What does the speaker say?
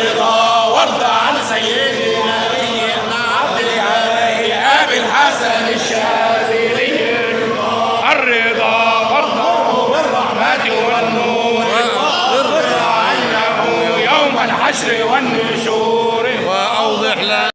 الرضا وارضى عن سيدنا أبي الحسن الشاذلي. الرضا وارضى بالرحمة والنور عنه يوم الحشر والنشور. وأوضح لنا